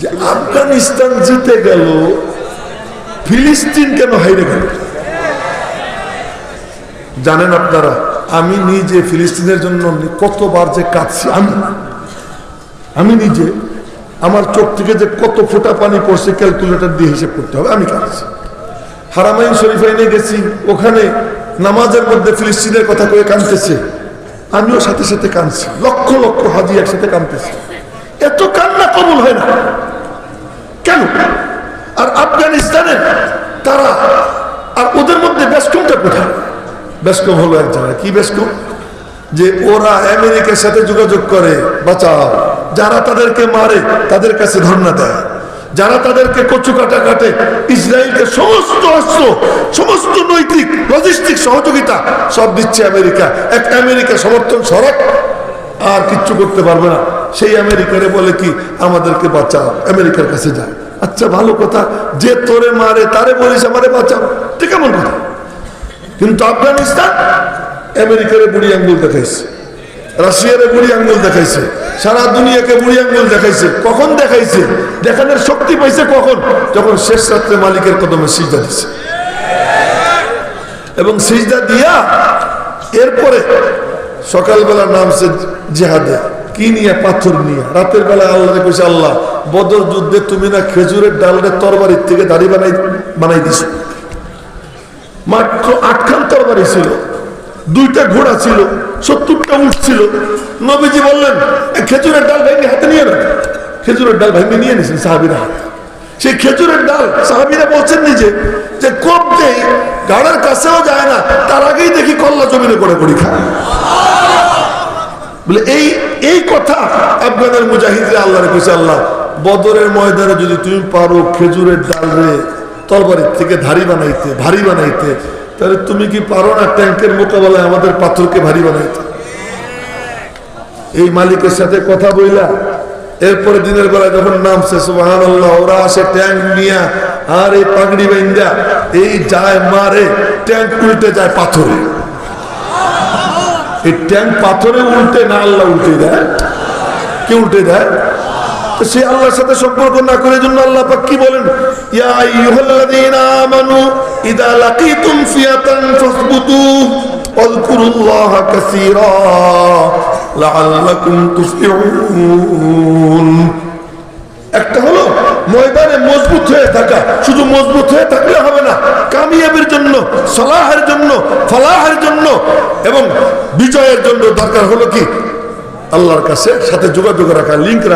যে আফগানিস্তান জিতে গেল, ফিলিস্তিন কেন হাইরে গেল? জানেন আপনারা, আমি নিজে ফিলিস্তিনের জন্য কতবার যে কাঁদছি, আমি নিজে, আমার চোখ থেকে যে কত ফোঁটা পানি পড়ছে ক্যালকুলেটর দিয়ে হিসেব করতে হবে, আমি কাঁদছি। হারামাইন শরীফাইনে গেছি, ওখানে নামাজের মধ্যে ফিলিস্তিনের কথা কয়ে কাঁদতেছে, আমিও সাথে সাথে কাঁদছি। লক্ষ লক্ষ হাজি একসাথে কাঁদতেছে। এত কান্না কবুল হয় না কেন? আর আফগানিস্তানের তারা, আর ওদের মধ্যে বেশকমটা কোথায়? বেশকম হলো এক জায়গায়। কি বেশকম? যে ওরা আমেরিকার সাথে যোগাযোগ করে, বাঁচাও। যারা তাদেরকে মারে তাদের কাছে ধর্ণা দেয়, যারা তাদেরকে কচু কাটা কাটে, ইসরায়েলকে সমস্ত অস্ত্র, সমস্ত নৈতিক লজিস্টিক সহযোগিতা সব দিচ্ছে আমেরিকা। এক আমেরিকা সমর্থন সরক আর কিচ্ছু করতে পারবে না। সেই আমেরিকারে বলে কি আমাদেরকে বাঁচাও, আমেরিকার কাছে যায়। আচ্ছা ভালো কথা, যে তোরে মারে তারে বলিস আমারে বাঁচাও, ঠিক কেমন কথা? কিন্তু আফগানিস্তান আমেরিকারে বুড়ি আঙ্গুল দেখাইছে, রাশিয়ারে বুড়ি আঙ্গুল দেখাইছে, সারা দুনিয়াকে বুড়ি আঙ্গুল দেখাইছে। কখন দেখাইছে? দেখানোর শক্তি পাইছে কখন? যখন শেষ রাত্রে মালিকের কদমে সিজদা দিছে। এবং সিজদা দিয়া এরপরে সকালবেলা নামছে জিহাদে। কি নিয়ে? পাথর নিয়ে। রাতের বেলা আল্লাহরে কইছে, আল্লাহ বদর যুদ্ধে তুমি না খেজুরের ডালের তরবারির থেকে দাড়ি বানাই দিছো। মাত্র 8 খান তরবারি ছিল, 2টা ঘোড়া ছিল, 70টা উট ছিল। নবীজি বললেন খেজুরের ডাল ভেঙে হাতে নিয়ে রাখ। খেজুরের ডাল ভেঙে নিয়ে নিয়েছেন সাহাবীরা হাতে। সেই খেজুরের ডাল সাহাবীরা বলছেন নিজে যে কোপ দেই, গাড়ার কাছেও যায় না, তার আগেই দেখি কল্লা জমিনে করে করি খায়। বলে এই কথা আফগানের মুজাহিদরা আল্লাহরে কইছে, আল্লাহ বদরের ময়দানে যদি তুমি পারো খেজুরের ডাল রে তরবারির থেকে ভারী বানাইতে, তাহলে তুমি কি পারো না ট্যাঙ্কের মোকাবেলায় আমাদের পাথরকে ভারী বানাইতে? এই মালিকের সাথে কথা বইলা এরপরে দিনের বেলায় যখন নামছে, সুবহানাল্লাহ, ওরা আসে ট্যাঙ্ক নিয়া, আর এই পাগড়ি বাইন্দা এই যায় মারে, ট্যাঙ্ক উল্টে যায় পাথরে। এই ট্যাঙ্ক পাথরে উল্টে না, আল্লাহ উল্টে দেয়। কে উল্টে দেয়? তো সে আল্লাহর সাথে সম্পর্ক না করে জন্য আল্লাহ পাক কি বলেন? ইয়া আইয়ুহাল্লাযীনা আমানু ইযা লাকীতুম ফিয়াতান ফাসবুতু ওয়াযকুরুল্লাহা কাসীরা লাআল্লাকুম তুফলিহুন। একটা হলো ময়দানে মজবুত হয়ে থাকা। শুধু মজবুত হয়ে থাকলে হবে না, কামিয়াবির জন্য, সালাহের জন্য, ফালাহের জন্য এবং বিজয়ের জন্য দরকার হলো কি? আল্লাহর কাছে সাথে যোগাযোগ রাখা, লিংক রাখা।